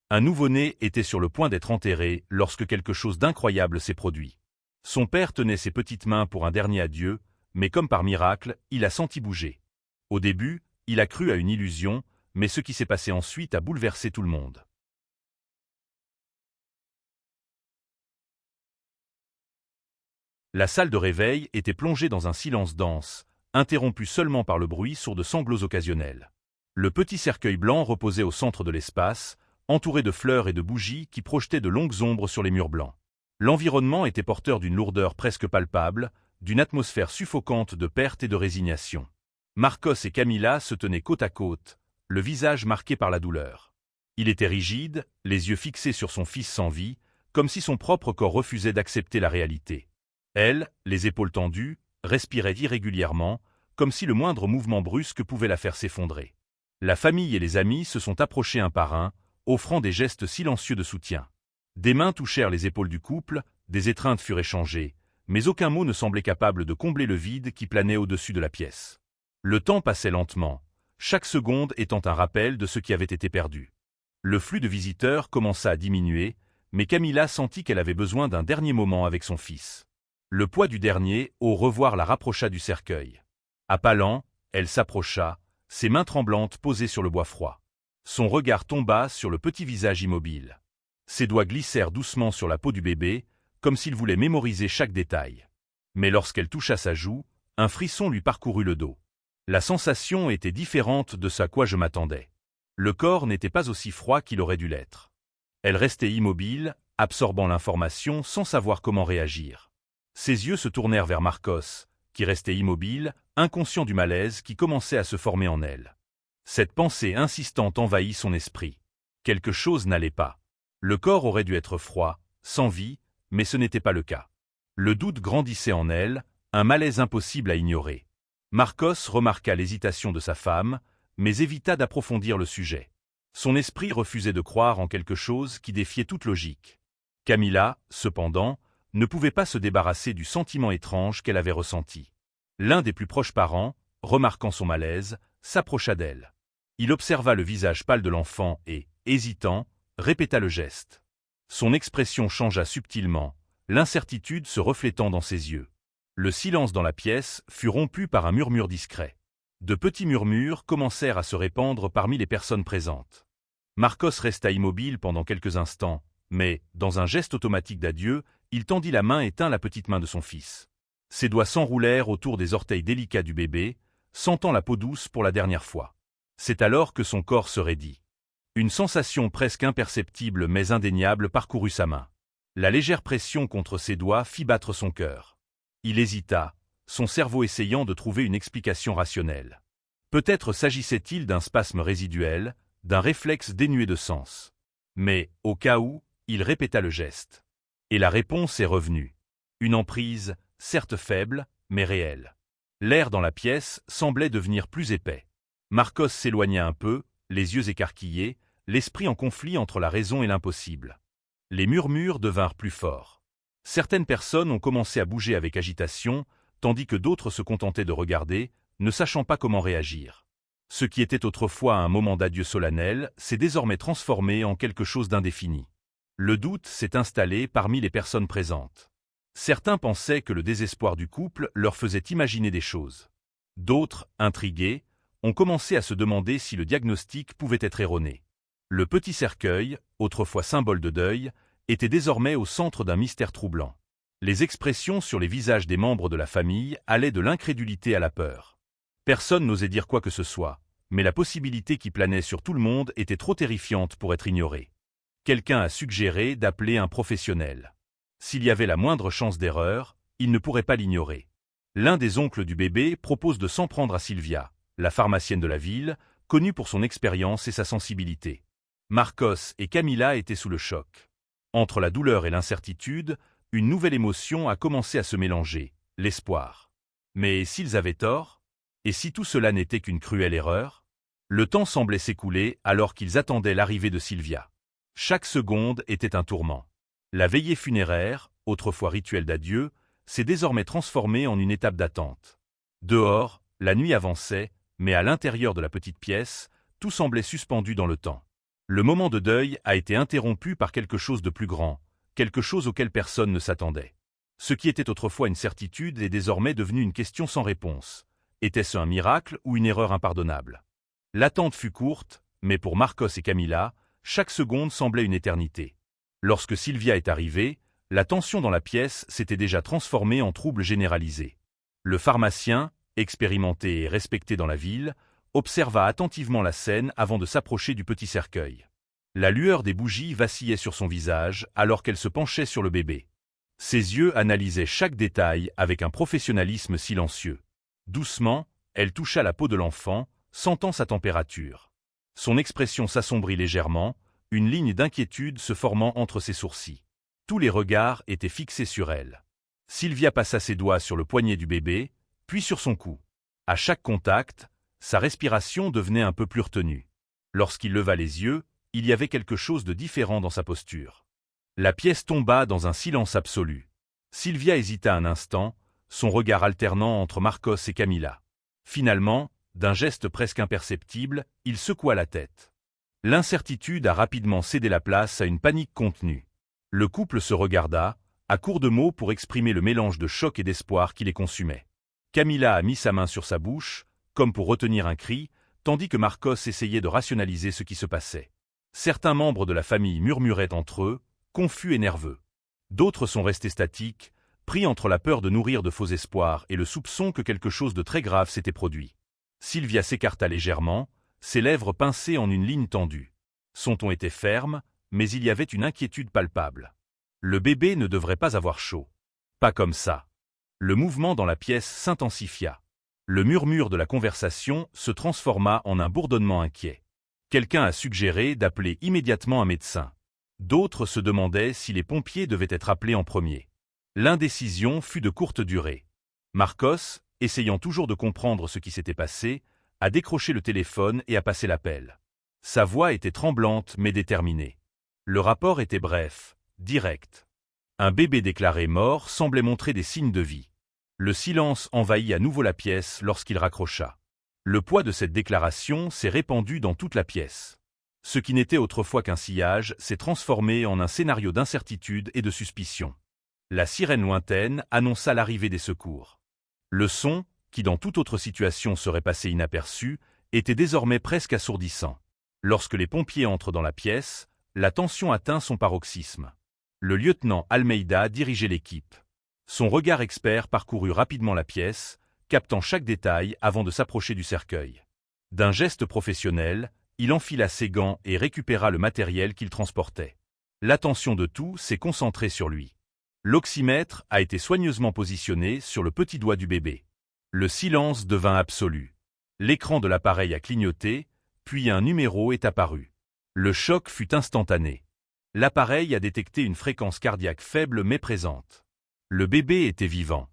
Un nouveau-né était sur le point d'être enterré lorsque quelque chose d'incroyable s'est produit. Son père tenait ses petites mains pour un dernier adieu, mais comme par miracle, il a senti bouger. Au début, il a cru à une illusion, mais ce qui s'est passé ensuite a bouleversé tout le monde. La salle de réveil était plongée dans un silence dense, interrompu seulement par le bruit sourd de sanglots occasionnels. Le petit cercueil blanc reposait au centre de l'espace, entouré de fleurs et de bougies qui projetaient de longues ombres sur les murs blancs. L'environnement était porteur d'une lourdeur presque palpable, d'une atmosphère suffocante de perte et de résignation. Marcos et Camilla se tenaient côte à côte, le visage marqué par la douleur. Il était rigide, les yeux fixés sur son fils sans vie, comme si son propre corps refusait d'accepter la réalité. Elle, les épaules tendues, respirait irrégulièrement, comme si le moindre mouvement brusque pouvait la faire s'effondrer. La famille et les amis se sont approchés un par un, offrant des gestes silencieux de soutien. Des mains touchèrent les épaules du couple, des étreintes furent échangées, mais aucun mot ne semblait capable de combler le vide qui planait au-dessus de la pièce. Le temps passait lentement, chaque seconde étant un rappel de ce qui avait été perdu. Le flux de visiteurs commença à diminuer, mais Camilla sentit qu'elle avait besoin d'un dernier moment avec son fils. Le poids du dernier au revoir la rapprocha du cercueil. À pas lents, elle s'approcha, ses mains tremblantes posées sur le bois froid. Son regard tomba sur le petit visage immobile. Ses doigts glissèrent doucement sur la peau du bébé, comme s'il voulait mémoriser chaque détail. Mais lorsqu'elle toucha sa joue, un frisson lui parcourut le dos. La sensation était différente de ce à quoi je m'attendais. Le corps n'était pas aussi froid qu'il aurait dû l'être. Elle restait immobile, absorbant l'information sans savoir comment réagir. Ses yeux se tournèrent vers Marcos, qui restait immobile, inconscient du malaise qui commençait à se former en elle. Cette pensée insistante envahit son esprit. Quelque chose n'allait pas. Le corps aurait dû être froid, sans vie, mais ce n'était pas le cas. Le doute grandissait en elle, un malaise impossible à ignorer. Marcos remarqua l'hésitation de sa femme, mais évita d'approfondir le sujet. Son esprit refusait de croire en quelque chose qui défiait toute logique. Camilla, cependant, ne pouvait pas se débarrasser du sentiment étrange qu'elle avait ressenti. L'un des plus proches parents, remarquant son malaise, s'approcha d'elle. Il observa le visage pâle de l'enfant et, hésitant, répéta le geste. Son expression changea subtilement, l'incertitude se reflétant dans ses yeux. Le silence dans la pièce fut rompu par un murmure discret. De petits murmures commencèrent à se répandre parmi les personnes présentes. Marcos resta immobile pendant quelques instants, mais, dans un geste automatique d'adieu, il tendit la main et tint la petite main de son fils. Ses doigts s'enroulèrent autour des orteils délicats du bébé, sentant la peau douce pour la dernière fois. C'est alors que son corps se raidit. Une sensation presque imperceptible mais indéniable parcourut sa main. La légère pression contre ses doigts fit battre son cœur. Il hésita, son cerveau essayant de trouver une explication rationnelle. Peut-être s'agissait-il d'un spasme résiduel, d'un réflexe dénué de sens. Mais, au cas où, il répéta le geste. Et la réponse est revenue. Une emprise, certes faible, mais réelle. L'air dans la pièce semblait devenir plus épais. Marcos s'éloigna un peu, les yeux écarquillés, l'esprit en conflit entre la raison et l'impossible. Les murmures devinrent plus forts. Certaines personnes ont commencé à bouger avec agitation, tandis que d'autres se contentaient de regarder, ne sachant pas comment réagir. Ce qui était autrefois un moment d'adieu solennel s'est désormais transformé en quelque chose d'indéfini. Le doute s'est installé parmi les personnes présentes. Certains pensaient que le désespoir du couple leur faisait imaginer des choses. D'autres, intrigués, ont commencé à se demander si le diagnostic pouvait être erroné. Le petit cercueil, autrefois symbole de deuil, était désormais au centre d'un mystère troublant. Les expressions sur les visages des membres de la famille allaient de l'incrédulité à la peur. Personne n'osait dire quoi que ce soit, mais la possibilité qui planait sur tout le monde était trop terrifiante pour être ignorée. Quelqu'un a suggéré d'appeler un professionnel. S'il y avait la moindre chance d'erreur, il ne pourrait pas l'ignorer. L'un des oncles du bébé propose de s'en prendre à Sylvia, la pharmacienne de la ville, connue pour son expérience et sa sensibilité. Marcos et Camilla étaient sous le choc. Entre la douleur et l'incertitude, une nouvelle émotion a commencé à se mélanger, l'espoir. Mais s'ils avaient tort? Et si tout cela n'était qu'une cruelle erreur? Le temps semblait s'écouler alors qu'ils attendaient l'arrivée de Sylvia. Chaque seconde était un tourment. La veillée funéraire, autrefois rituel d'adieu, s'est désormais transformée en une étape d'attente. Dehors, la nuit avançait, mais à l'intérieur de la petite pièce, tout semblait suspendu dans le temps. Le moment de deuil a été interrompu par quelque chose de plus grand, quelque chose auquel personne ne s'attendait. Ce qui était autrefois une certitude est désormais devenu une question sans réponse. Était-ce un miracle ou une erreur impardonnable? L'attente fut courte, mais pour Marcos et Camila, chaque seconde semblait une éternité. Lorsque Sylvia est arrivée, la tension dans la pièce s'était déjà transformée en trouble généralisé. Le pharmacien, expérimenté et respecté dans la ville, observa attentivement la scène avant de s'approcher du petit cercueil. La lueur des bougies vacillait sur son visage alors qu'elle se penchait sur le bébé. Ses yeux analysaient chaque détail avec un professionnalisme silencieux. Doucement, elle toucha la peau de l'enfant, sentant sa température. Son expression s'assombrit légèrement, une ligne d'inquiétude se formant entre ses sourcils. Tous les regards étaient fixés sur elle. Sylvia passa ses doigts sur le poignet du bébé, puis sur son cou. À chaque contact, sa respiration devenait un peu plus retenue. Lorsqu'il leva les yeux, il y avait quelque chose de différent dans sa posture. La pièce tomba dans un silence absolu. Sylvia hésita un instant, son regard alternant entre Marcos et Camila. Finalement, d'un geste presque imperceptible, il secoua la tête. L'incertitude a rapidement cédé la place à une panique contenue. Le couple se regarda, à court de mots pour exprimer le mélange de choc et d'espoir qui les consumait. Camila a mis sa main sur sa bouche, comme pour retenir un cri, tandis que Marcos essayait de rationaliser ce qui se passait. Certains membres de la famille murmuraient entre eux, confus et nerveux. D'autres sont restés statiques, pris entre la peur de nourrir de faux espoirs et le soupçon que quelque chose de très grave s'était produit. Sylvia s'écarta légèrement, ses lèvres pincées en une ligne tendue. Son ton était ferme, mais il y avait une inquiétude palpable. Le bébé ne devrait pas avoir chaud. Pas comme ça. Le mouvement dans la pièce s'intensifia. Le murmure de la conversation se transforma en un bourdonnement inquiet. Quelqu'un a suggéré d'appeler immédiatement un médecin. D'autres se demandaient si les pompiers devaient être appelés en premier. L'indécision fut de courte durée. Marcos, essayant toujours de comprendre ce qui s'était passé, a décroché le téléphone et a passé l'appel. Sa voix était tremblante mais déterminée. Le rapport était bref, direct. Un bébé déclaré mort semblait montrer des signes de vie. Le silence envahit à nouveau la pièce lorsqu'il raccrocha. Le poids de cette déclaration s'est répandu dans toute la pièce. Ce qui n'était autrefois qu'un sillage s'est transformé en un scénario d'incertitude et de suspicion. La sirène lointaine annonça l'arrivée des secours. Le son, qui dans toute autre situation serait passé inaperçu, était désormais presque assourdissant. Lorsque les pompiers entrent dans la pièce, la tension atteint son paroxysme. Le lieutenant Almeida dirigeait l'équipe. Son regard expert parcourut rapidement la pièce, captant chaque détail avant de s'approcher du cercueil. D'un geste professionnel, il enfila ses gants et récupéra le matériel qu'il transportait. L'attention de tous s'est concentrée sur lui. L'oxymètre a été soigneusement positionné sur le petit doigt du bébé. Le silence devint absolu. L'écran de l'appareil a clignoté, puis un numéro est apparu. Le choc fut instantané. L'appareil a détecté une fréquence cardiaque faible mais présente. Le bébé était vivant.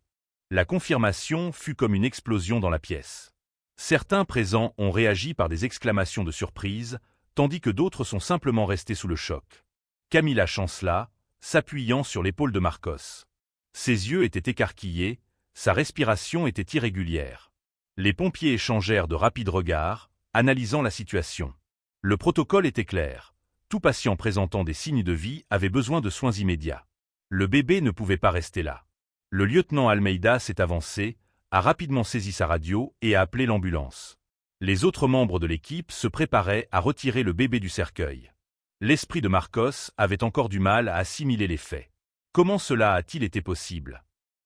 La confirmation fut comme une explosion dans la pièce. Certains présents ont réagi par des exclamations de surprise, tandis que d'autres sont simplement restés sous le choc. Camila chancela, s'appuyant sur l'épaule de Marcos. Ses yeux étaient écarquillés, sa respiration était irrégulière. Les pompiers échangèrent de rapides regards, analysant la situation. Le protocole était clair. Tout patient présentant des signes de vie avait besoin de soins immédiats. Le bébé ne pouvait pas rester là. Le lieutenant Almeida s'est avancé, a rapidement saisi sa radio et a appelé l'ambulance. Les autres membres de l'équipe se préparaient à retirer le bébé du cercueil. L'esprit de Marcos avait encore du mal à assimiler les faits. Comment cela a-t-il été possible?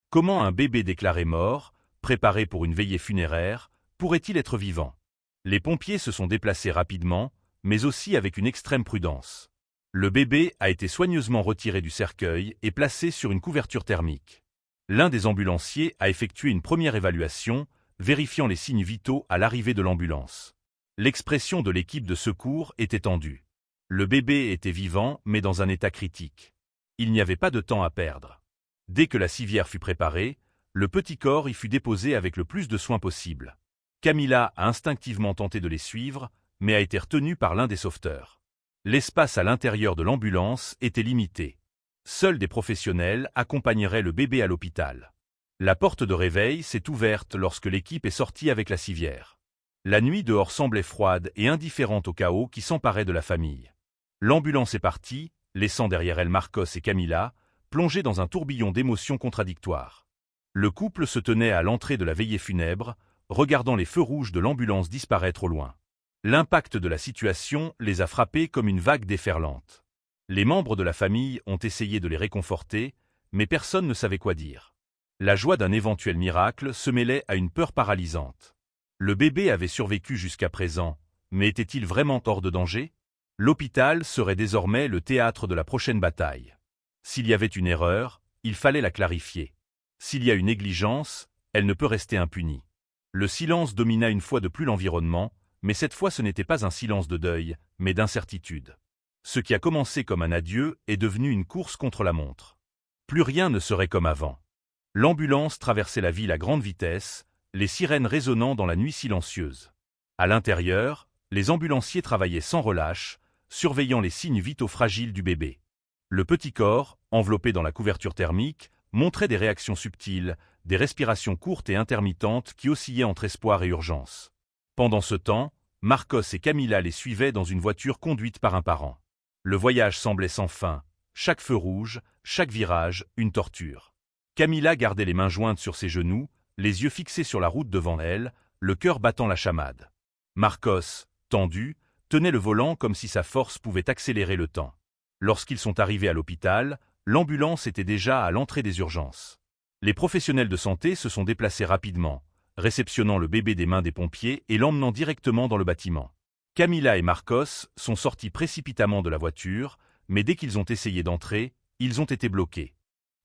Comment un bébé déclaré mort, préparé pour une veillée funéraire, pourrait-il être vivant? Les pompiers se sont déplacés rapidement, mais aussi avec une extrême prudence. Le bébé a été soigneusement retiré du cercueil et placé sur une couverture thermique. L'un des ambulanciers a effectué une première évaluation, vérifiant les signes vitaux à l'arrivée de l'ambulance. L'expression de l'équipe de secours était tendue. Le bébé était vivant, mais dans un état critique. Il n'y avait pas de temps à perdre. Dès que la civière fut préparée, le petit corps y fut déposé avec le plus de soin possible. Camila a instinctivement tenté de les suivre, mais a été retenue par l'un des sauveteurs. L'espace à l'intérieur de l'ambulance était limité. Seuls des professionnels accompagneraient le bébé à l'hôpital. La porte de réveil s'est ouverte lorsque l'équipe est sortie avec la civière. La nuit dehors semblait froide et indifférente au chaos qui s'emparait de la famille. L'ambulance est partie, laissant derrière elle Marcos et Camila, plongés dans un tourbillon d'émotions contradictoires. Le couple se tenait à l'entrée de la veillée funèbre, regardant les feux rouges de l'ambulance disparaître au loin. L'impact de la situation les a frappés comme une vague déferlante. Les membres de la famille ont essayé de les réconforter, mais personne ne savait quoi dire. La joie d'un éventuel miracle se mêlait à une peur paralysante. Le bébé avait survécu jusqu'à présent, mais était-il vraiment hors de danger? L'hôpital serait désormais le théâtre de la prochaine bataille. S'il y avait une erreur, il fallait la clarifier. S'il y a une négligence, elle ne peut rester impunie. Le silence domina une fois de plus l'environnement, mais cette fois ce n'était pas un silence de deuil, mais d'incertitude. Ce qui a commencé comme un adieu est devenu une course contre la montre. Plus rien ne serait comme avant. L'ambulance traversait la ville à grande vitesse, les sirènes résonnant dans la nuit silencieuse. À l'intérieur, les ambulanciers travaillaient sans relâche, surveillant les signes vitaux fragiles du bébé. Le petit corps, enveloppé dans la couverture thermique, montrait des réactions subtiles, des respirations courtes et intermittentes qui oscillaient entre espoir et urgence. Pendant ce temps, Marcos et Camila les suivaient dans une voiture conduite par un parent. Le voyage semblait sans fin, chaque feu rouge, chaque virage, une torture. Camila gardait les mains jointes sur ses genoux, les yeux fixés sur la route devant elle, le cœur battant la chamade. Marcos, tendu, tenait le volant comme si sa force pouvait accélérer le temps. Lorsqu'ils sont arrivés à l'hôpital, l'ambulance était déjà à l'entrée des urgences. Les professionnels de santé se sont déplacés rapidement, réceptionnant le bébé des mains des pompiers et l'emmenant directement dans le bâtiment. Camila et Marcos sont sortis précipitamment de la voiture, mais dès qu'ils ont essayé d'entrer, ils ont été bloqués.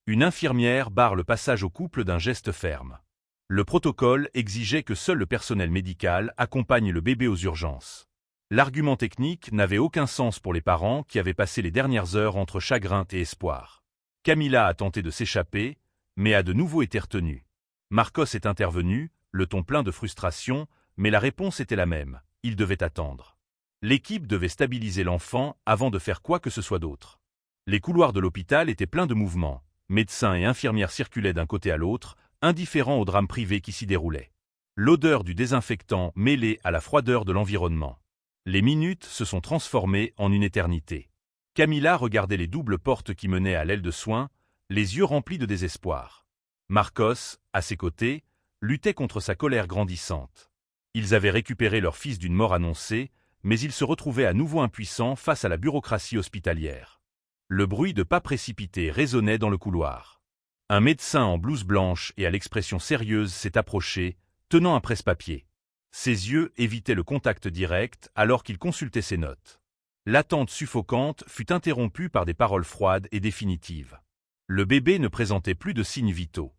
Une infirmière barre le passage au couple d'un geste ferme. Le protocole exigeait que seul le personnel médical accompagne le bébé aux urgences. L'argument technique n'avait aucun sens pour les parents qui avaient passé les dernières heures entre chagrin et espoir. Camila a tenté de s'échapper, mais a de nouveau été retenue. Marcos est intervenu, le ton plein de frustration, mais la réponse était la même, il devait attendre. L'équipe devait stabiliser l'enfant avant de faire quoi que ce soit d'autre. Les couloirs de l'hôpital étaient pleins de mouvements, médecins et infirmières circulaient d'un côté à l'autre, indifférents au drame privé qui s'y déroulait. L'odeur du désinfectant mêlée à la froideur de l'environnement. Les minutes se sont transformées en une éternité. Camila regardait les doubles portes qui menaient à l'aile de soins, les yeux remplis de désespoir. Marcos, à ses côtés, luttait contre sa colère grandissante. Ils avaient récupéré leur fils d'une mort annoncée, mais ils se retrouvaient à nouveau impuissants face à la bureaucratie hospitalière. Le bruit de pas précipités résonnait dans le couloir. Un médecin en blouse blanche et à l'expression sérieuse s'est approché, tenant un presse-papier. Ses yeux évitaient le contact direct alors qu'il consultait ses notes. L'attente suffocante fut interrompue par des paroles froides et définitives. Le bébé ne présentait plus de signes vitaux.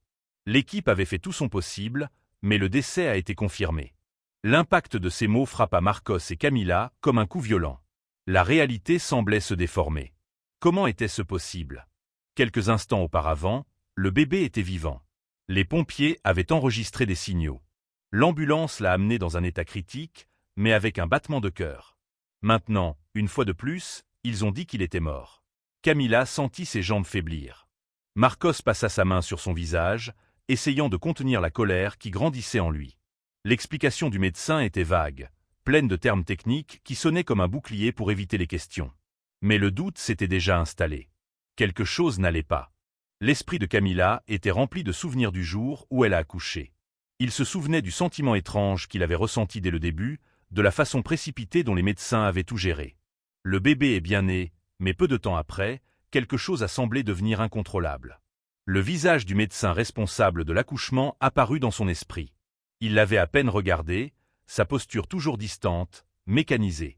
L'équipe avait fait tout son possible, mais le décès a été confirmé. L'impact de ces mots frappa Marcos et Camila comme un coup violent. La réalité semblait se déformer. Comment était-ce possible? Quelques instants auparavant, le bébé était vivant. Les pompiers avaient enregistré des signaux. L'ambulance l'a amené dans un état critique, mais avec un battement de cœur. Maintenant, une fois de plus, ils ont dit qu'il était mort. Camila sentit ses jambes faiblir. Marcos passa sa main sur son visage, essayant de contenir la colère qui grandissait en lui. L'explication du médecin était vague, pleine de termes techniques qui sonnaient comme un bouclier pour éviter les questions. Mais le doute s'était déjà installé. Quelque chose n'allait pas. L'esprit de Camila était rempli de souvenirs du jour où elle a accouché. Il se souvenait du sentiment étrange qu'il avait ressenti dès le début, de la façon précipitée dont les médecins avaient tout géré. Le bébé est bien né, mais peu de temps après, quelque chose a semblé devenir incontrôlable. Le visage du médecin responsable de l'accouchement apparut dans son esprit. Il l'avait à peine regardé, sa posture toujours distante, mécanisée.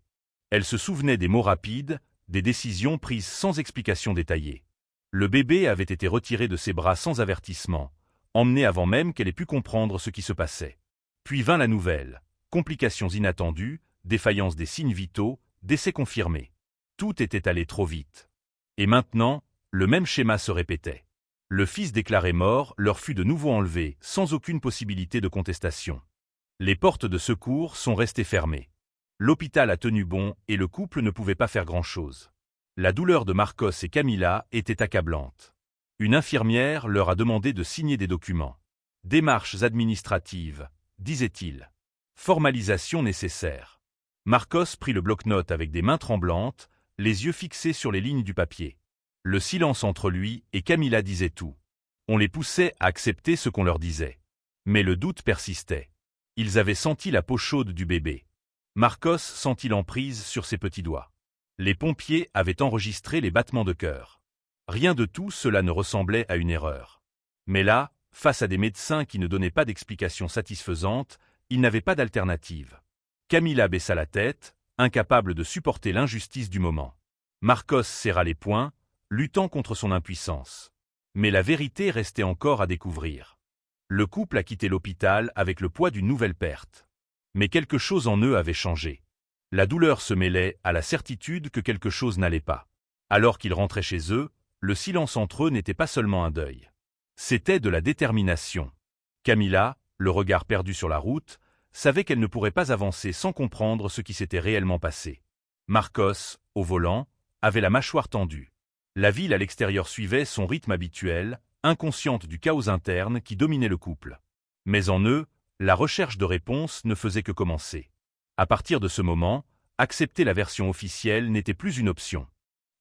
Elle se souvenait des mots rapides, des décisions prises sans explication détaillée. Le bébé avait été retiré de ses bras sans avertissement, emmené avant même qu'elle ait pu comprendre ce qui se passait. Puis vint la nouvelle, complications inattendues, défaillance des signes vitaux, décès confirmé. Tout était allé trop vite. Et maintenant, le même schéma se répétait. Le fils déclaré mort leur fut de nouveau enlevé, sans aucune possibilité de contestation. Les portes de secours sont restées fermées. L'hôpital a tenu bon et le couple ne pouvait pas faire grand-chose. La douleur de Marcos et Camila était accablante. Une infirmière leur a demandé de signer des documents. Démarches administratives, disait-il. Formalisation nécessaire. Marcos prit le bloc-notes avec des mains tremblantes, les yeux fixés sur les lignes du papier. Le silence entre lui et Camilla disait tout. On les poussait à accepter ce qu'on leur disait. Mais le doute persistait. Ils avaient senti la peau chaude du bébé. Marcos sentit l'emprise sur ses petits doigts. Les pompiers avaient enregistré les battements de cœur. Rien de tout cela ne ressemblait à une erreur. Mais là, face à des médecins qui ne donnaient pas d'explication satisfaisante, il n'avait pas d'alternative. Camilla baissa la tête, incapable de supporter l'injustice du moment. Marcos serra les poings, luttant contre son impuissance. Mais la vérité restait encore à découvrir. Le couple a quitté l'hôpital avec le poids d'une nouvelle perte. Mais quelque chose en eux avait changé. La douleur se mêlait à la certitude que quelque chose n'allait pas. Alors qu'ils rentraient chez eux, le silence entre eux n'était pas seulement un deuil. C'était de la détermination. Camilla, le regard perdu sur la route, savait qu'elle ne pourrait pas avancer sans comprendre ce qui s'était réellement passé. Marcos, au volant, avait la mâchoire tendue. La ville à l'extérieur suivait son rythme habituel, inconsciente du chaos interne qui dominait le couple. Mais en eux, la recherche de réponses ne faisait que commencer. À partir de ce moment, accepter la version officielle n'était plus une option.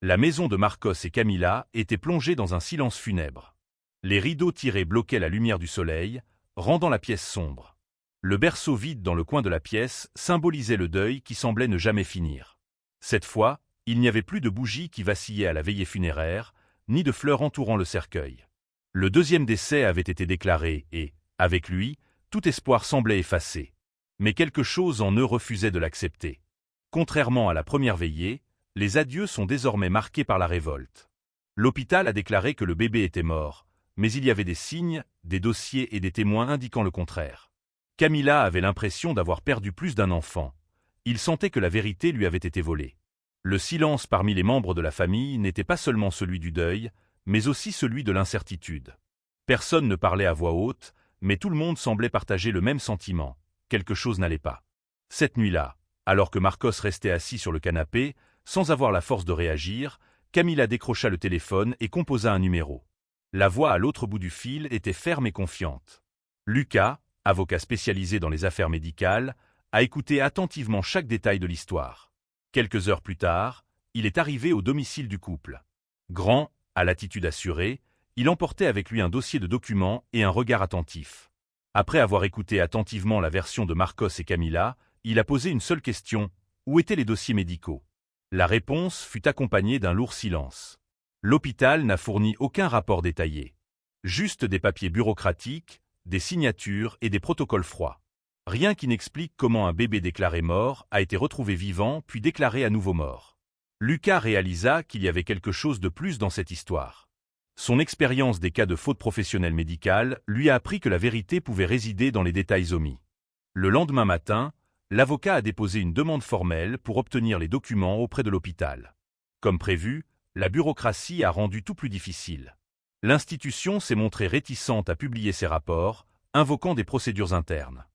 La maison de Marcos et Camilla était plongée dans un silence funèbre. Les rideaux tirés bloquaient la lumière du soleil, rendant la pièce sombre. Le berceau vide dans le coin de la pièce symbolisait le deuil qui semblait ne jamais finir. Cette fois, il n'y avait plus de bougies qui vacillaient à la veillée funéraire, ni de fleurs entourant le cercueil. Le deuxième décès avait été déclaré et, avec lui, tout espoir semblait effacé. Mais quelque chose en eux refusait de l'accepter. Contrairement à la première veillée, les adieux sont désormais marqués par la révolte. L'hôpital a déclaré que le bébé était mort, mais il y avait des signes, des dossiers et des témoins indiquant le contraire. Camilla avait l'impression d'avoir perdu plus d'un enfant. Il sentait que la vérité lui avait été volée. Le silence parmi les membres de la famille n'était pas seulement celui du deuil, mais aussi celui de l'incertitude. Personne ne parlait à voix haute, mais tout le monde semblait partager le même sentiment. Quelque chose n'allait pas. Cette nuit-là, alors que Marcos restait assis sur le canapé, sans avoir la force de réagir, Camilla décrocha le téléphone et composa un numéro. La voix à l'autre bout du fil était ferme et confiante. Lucas, avocat spécialisé dans les affaires médicales, a écouté attentivement chaque détail de l'histoire. Quelques heures plus tard, il est arrivé au domicile du couple. Grand, à l'attitude assurée, il emportait avec lui un dossier de documents et un regard attentif. Après avoir écouté attentivement la version de Marcos et Camilla, il a posé une seule question: où étaient les dossiers médicaux? La réponse fut accompagnée d'un lourd silence. L'hôpital n'a fourni aucun rapport détaillé. Juste des papiers bureaucratiques, des signatures et des protocoles froids. Rien qui n'explique comment un bébé déclaré mort a été retrouvé vivant puis déclaré à nouveau mort. Lucas réalisa qu'il y avait quelque chose de plus dans cette histoire. Son expérience des cas de faute professionnelle médicale lui a appris que la vérité pouvait résider dans les détails omis. Le lendemain matin, l'avocat a déposé une demande formelle pour obtenir les documents auprès de l'hôpital. Comme prévu, la bureaucratie a rendu tout plus difficile. L'institution s'est montrée réticente à publier ses rapports, invoquant des procédures internes.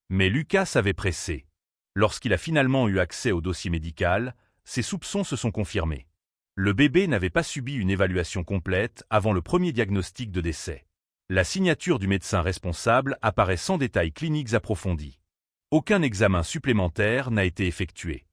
Mais Lucas avait pressé. Lorsqu'il a finalement eu accès au dossier médical, ses soupçons se sont confirmés. Le bébé n'avait pas subi une évaluation complète avant le premier diagnostic de décès. La signature du médecin responsable apparaît sans détails cliniques approfondis. Aucun examen supplémentaire n'a été effectué.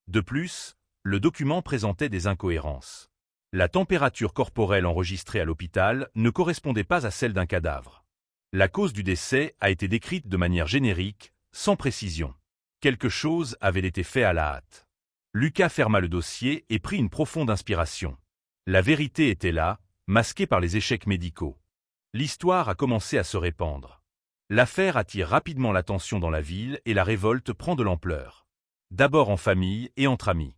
De plus, le document présentait des incohérences. La température corporelle enregistrée à l'hôpital ne correspondait pas à celle d'un cadavre. La cause du décès a été décrite de manière générique, sans précision. Quelque chose avait été fait à la hâte. Lucas ferma le dossier et prit une profonde inspiration. La vérité était là, masquée par les échecs médicaux. L'histoire a commencé à se répandre. L'affaire attire rapidement l'attention dans la ville et la révolte prend de l'ampleur. D'abord en famille et entre amis.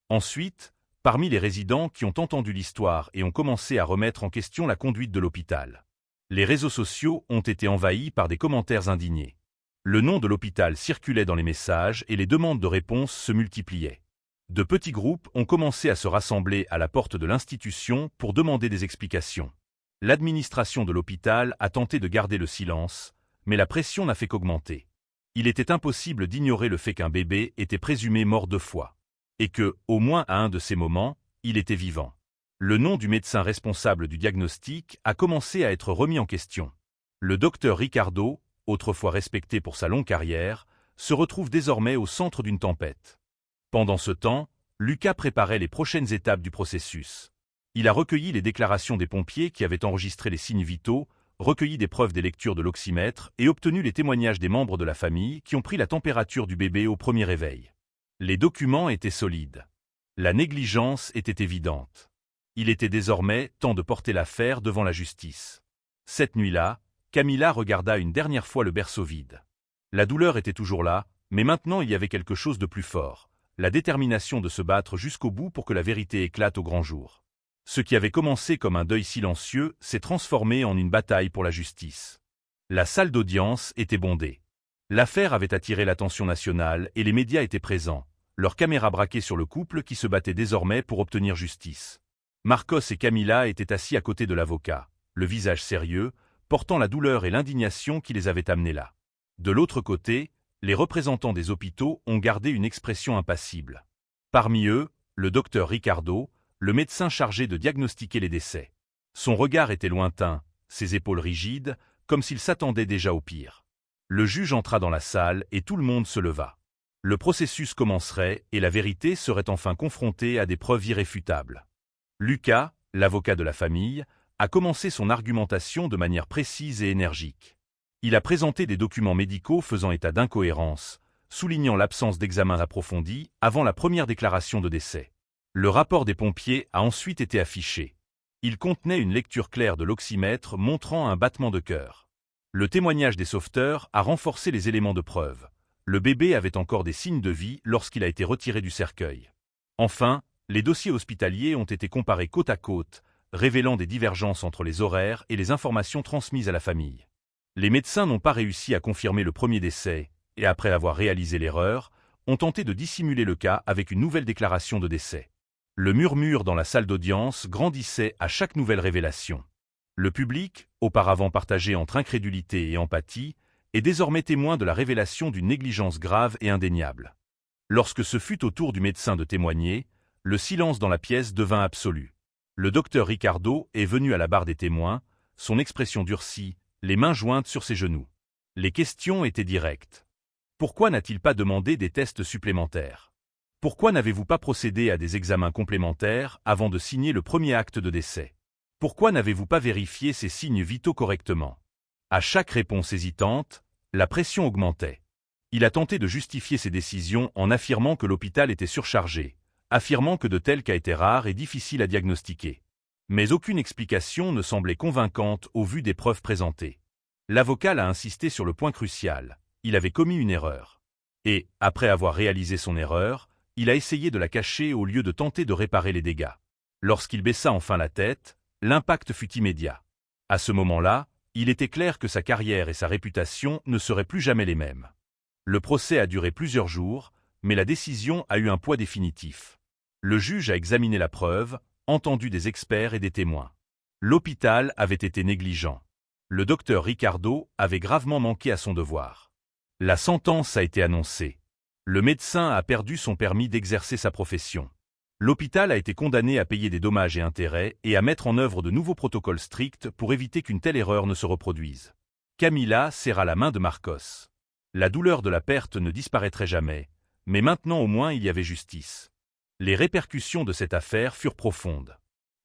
Ensuite, parmi les résidents qui ont entendu l'histoire et ont commencé à remettre en question la conduite de l'hôpital. Les réseaux sociaux ont été envahis par des commentaires indignés. Le nom de l'hôpital circulait dans les messages et les demandes de réponse se multipliaient. De petits groupes ont commencé à se rassembler à la porte de l'institution pour demander des explications. L'administration de l'hôpital a tenté de garder le silence, mais la pression n'a fait qu'augmenter. Il était impossible d'ignorer le fait qu'un bébé était présumé mort 2 fois. Et que, au moins à un de ces moments, il était vivant. Le nom du médecin responsable du diagnostic a commencé à être remis en question. Le docteur Ricardo, autrefois respecté pour sa longue carrière, se retrouve désormais au centre d'une tempête. Pendant ce temps, Lucas préparait les prochaines étapes du processus. Il a recueilli les déclarations des pompiers qui avaient enregistré les signes vitaux, recueilli des preuves des lectures de l'oxymètre et obtenu les témoignages des membres de la famille qui ont pris la température du bébé au premier réveil. Les documents étaient solides. La négligence était évidente. Il était désormais temps de porter l'affaire devant la justice. Cette nuit-là, Camilla regarda une dernière fois le berceau vide. La douleur était toujours là, mais maintenant il y avait quelque chose de plus fort, la détermination de se battre jusqu'au bout pour que la vérité éclate au grand jour. Ce qui avait commencé comme un deuil silencieux s'est transformé en une bataille pour la justice. La salle d'audience était bondée. L'affaire avait attiré l'attention nationale et les médias étaient présents, leurs caméras braquées sur le couple qui se battait désormais pour obtenir justice. Marcos et Camilla étaient assis à côté de l'avocat, le visage sérieux, portant la douleur et l'indignation qui les avaient amenés là. De l'autre côté, les représentants des hôpitaux ont gardé une expression impassible. Parmi eux, le docteur Ricardo, le médecin chargé de diagnostiquer les décès. Son regard était lointain, ses épaules rigides, comme s'il s'attendait déjà au pire. Le juge entra dans la salle et tout le monde se leva. Le processus commencerait et la vérité serait enfin confrontée à des preuves irréfutables. Lucas, l'avocat de la famille, a commencé son argumentation de manière précise et énergique. Il a présenté des documents médicaux faisant état d'incohérences, soulignant l'absence d'examens approfondis avant la première déclaration de décès. Le rapport des pompiers a ensuite été affiché. Il contenait une lecture claire de l'oxymètre montrant un battement de cœur. Le témoignage des sauveteurs a renforcé les éléments de preuve. Le bébé avait encore des signes de vie lorsqu'il a été retiré du cercueil. Enfin, les dossiers hospitaliers ont été comparés côte à côte, révélant des divergences entre les horaires et les informations transmises à la famille. Les médecins n'ont pas réussi à confirmer le premier décès, et après avoir réalisé l'erreur, ont tenté de dissimuler le cas avec une nouvelle déclaration de décès. Le murmure dans la salle d'audience grandissait à chaque nouvelle révélation. Le public, auparavant partagé entre incrédulité et empathie, est désormais témoin de la révélation d'une négligence grave et indéniable. Lorsque ce fut au tour du médecin de témoigner, le silence dans la pièce devint absolu. Le docteur Ricardo est venu à la barre des témoins, son expression durcie, les mains jointes sur ses genoux. Les questions étaient directes. Pourquoi n'a-t-il pas demandé des tests supplémentaires? Pourquoi n'avez-vous pas procédé à des examens complémentaires avant de signer le premier acte de décès? Pourquoi n'avez-vous pas vérifié ces signes vitaux correctement? À chaque réponse hésitante, la pression augmentait. Il a tenté de justifier ses décisions en affirmant que l'hôpital était surchargé, affirmant que de tels cas étaient rares et difficiles à diagnostiquer. Mais aucune explication ne semblait convaincante au vu des preuves présentées. L'avocat a insisté sur le point crucial, il avait commis une erreur. Et, après avoir réalisé son erreur, il a essayé de la cacher au lieu de tenter de réparer les dégâts. Lorsqu'il baissa enfin la tête, l'impact fut immédiat. À ce moment-là, il était clair que sa carrière et sa réputation ne seraient plus jamais les mêmes. Le procès a duré plusieurs jours, mais la décision a eu un poids définitif. Le juge a examiné la preuve, entendu des experts et des témoins. L'hôpital avait été négligent. Le docteur Ricardo avait gravement manqué à son devoir. La sentence a été annoncée. Le médecin a perdu son permis d'exercer sa profession. L'hôpital a été condamné à payer des dommages et intérêts et à mettre en œuvre de nouveaux protocoles stricts pour éviter qu'une telle erreur ne se reproduise. Camilla serra la main de Marcos. La douleur de la perte ne disparaîtrait jamais, mais maintenant au moins il y avait justice. Les répercussions de cette affaire furent profondes.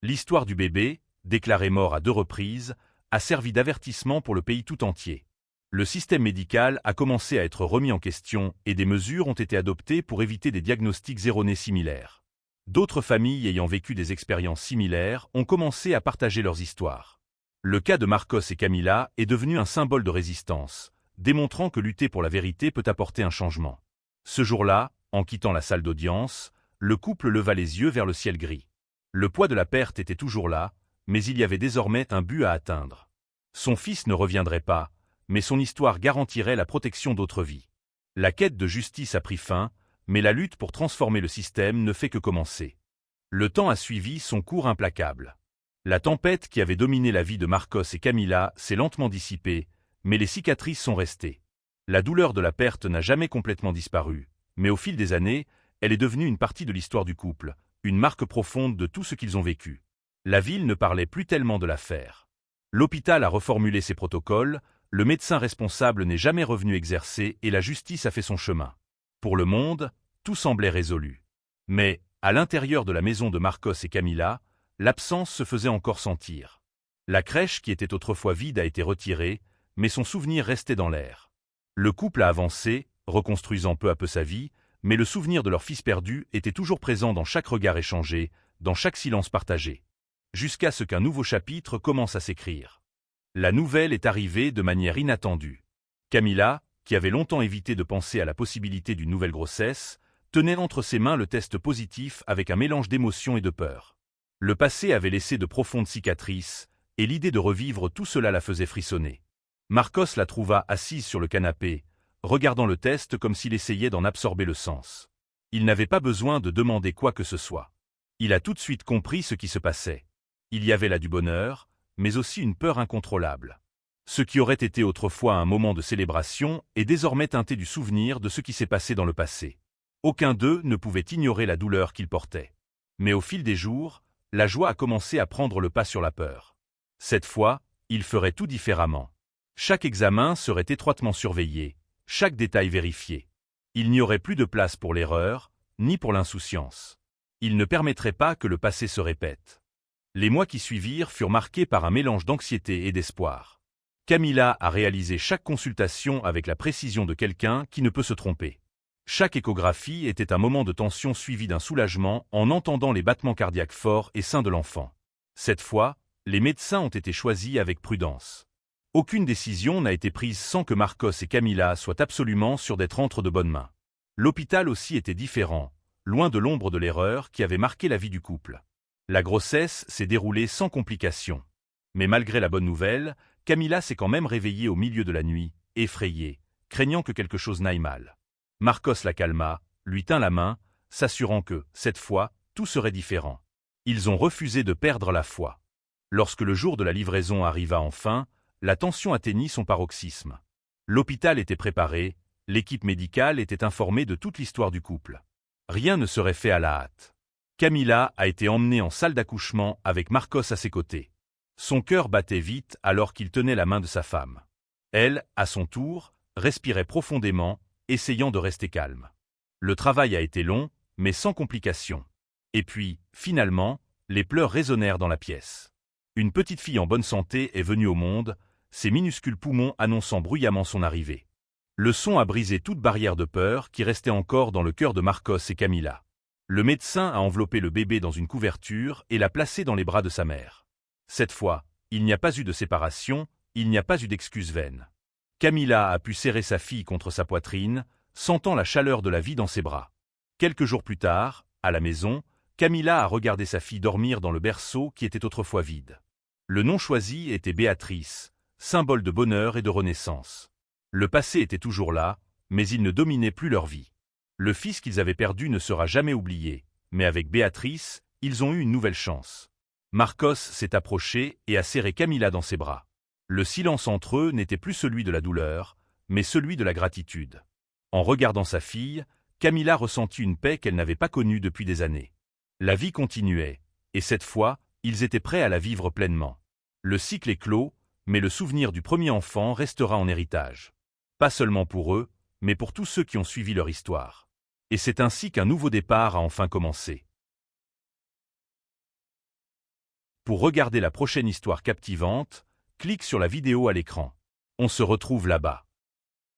L'histoire du bébé, déclaré mort à 2 reprises, a servi d'avertissement pour le pays tout entier. Le système médical a commencé à être remis en question et des mesures ont été adoptées pour éviter des diagnostics erronés similaires. D'autres familles ayant vécu des expériences similaires ont commencé à partager leurs histoires. Le cas de Marcos et Camilla est devenu un symbole de résistance, démontrant que lutter pour la vérité peut apporter un changement. Ce jour-là, en quittant la salle d'audience, le couple leva les yeux vers le ciel gris. Le poids de la perte était toujours là, mais il y avait désormais un but à atteindre. Son fils ne reviendrait pas, mais son histoire garantirait la protection d'autres vies. La quête de justice a pris fin, mais la lutte pour transformer le système ne fait que commencer. Le temps a suivi son cours implacable. La tempête qui avait dominé la vie de Marcos et Camilla s'est lentement dissipée, mais les cicatrices sont restées. La douleur de la perte n'a jamais complètement disparu, mais au fil des années, elle est devenue une partie de l'histoire du couple, une marque profonde de tout ce qu'ils ont vécu. La ville ne parlait plus tellement de l'affaire. L'hôpital a reformulé ses protocoles, le médecin responsable n'est jamais revenu exercer et la justice a fait son chemin. Pour le monde, tout semblait résolu. Mais, À l'intérieur de la maison de Marcos et Camila, l'absence se faisait encore sentir. La crèche qui était autrefois vide a été retirée, mais son souvenir restait dans l'air. Le couple a avancé, reconstruisant peu à peu sa vie, mais le souvenir de leur fils perdu était toujours présent dans chaque regard échangé, dans chaque silence partagé. Jusqu'à ce qu'un nouveau chapitre commence à s'écrire. La nouvelle est arrivée de manière inattendue. Camila, qui avait longtemps évité de penser à la possibilité d'une nouvelle grossesse, tenait entre ses mains le test positif avec un mélange d'émotion et de peur. Le passé avait laissé de profondes cicatrices, et l'idée de revivre tout cela la faisait frissonner. Marcos la trouva assise sur le canapé, regardant le test comme s'il essayait d'en absorber le sens. Il n'avait pas besoin de demander quoi que ce soit. Il a tout de suite compris ce qui se passait. Il y avait là du bonheur, mais aussi une peur incontrôlable. Ce qui aurait été autrefois un moment de célébration est désormais teinté du souvenir de ce qui s'est passé dans le passé. Aucun d'eux ne pouvait ignorer la douleur qu'ils portaient. Mais au fil des jours, la joie a commencé à prendre le pas sur la peur. Cette fois, ils feraient tout différemment. Chaque examen serait étroitement surveillé, chaque détail vérifié. Il n'y aurait plus de place pour l'erreur, ni pour l'insouciance. Ils ne permettraient pas que le passé se répète. Les mois qui suivirent furent marqués par un mélange d'anxiété et d'espoir. Camila a réalisé chaque consultation avec la précision de quelqu'un qui ne peut se tromper. Chaque échographie était un moment de tension suivi d'un soulagement en entendant les battements cardiaques forts et sains de l'enfant. Cette fois, les médecins ont été choisis avec prudence. Aucune décision n'a été prise sans que Marcos et Camila soient absolument sûrs d'être entre de bonnes mains. L'hôpital aussi était différent, loin de l'ombre de l'erreur qui avait marqué la vie du couple. La grossesse s'est déroulée sans complications. Mais malgré la bonne nouvelle, Camila s'est quand même réveillée au milieu de la nuit, effrayée, craignant que quelque chose n'aille mal. Marcos la calma, lui tint la main, s'assurant que, cette fois, tout serait différent. Ils ont refusé de perdre la foi. Lorsque le jour de la livraison arriva enfin, la tension atteignit son paroxysme. L'hôpital était préparé, l'équipe médicale était informée de toute l'histoire du couple. Rien ne serait fait à la hâte. Camila a été emmenée en salle d'accouchement avec Marcos à ses côtés. Son cœur battait vite alors qu'il tenait la main de sa femme. Elle, à son tour, respirait profondément, essayant de rester calme. Le travail a été long, mais sans complications. Et puis, finalement, les pleurs résonnèrent dans la pièce. Une petite fille en bonne santé est venue au monde, ses minuscules poumons annonçant bruyamment son arrivée. Le son a brisé toute barrière de peur qui restait encore dans le cœur de Marcos et Camila. Le médecin a enveloppé le bébé dans une couverture et l'a placé dans les bras de sa mère. Cette fois, il n'y a pas eu de séparation, il n'y a pas eu d'excuses vaines. Camila a pu serrer sa fille contre sa poitrine, sentant la chaleur de la vie dans ses bras. Quelques jours plus tard, à la maison, Camila a regardé sa fille dormir dans le berceau qui était autrefois vide. Le nom choisi était Béatrice, symbole de bonheur et de renaissance. Le passé était toujours là, mais il ne dominait plus leur vie. Le fils qu'ils avaient perdu ne sera jamais oublié, mais avec Béatrice, ils ont eu une nouvelle chance. Marcos s'est approché et a serré Camila dans ses bras. Le silence entre eux n'était plus celui de la douleur, mais celui de la gratitude. En regardant sa fille, Camila ressentit une paix qu'elle n'avait pas connue depuis des années. La vie continuait, et cette fois, ils étaient prêts à la vivre pleinement. Le cycle est clos, mais le souvenir du premier enfant restera en héritage. Pas seulement pour eux, mais pour tous ceux qui ont suivi leur histoire. Et c'est ainsi qu'un nouveau départ a enfin commencé. Pour regarder la prochaine histoire captivante, clique sur la vidéo à l'écran. On se retrouve là-bas.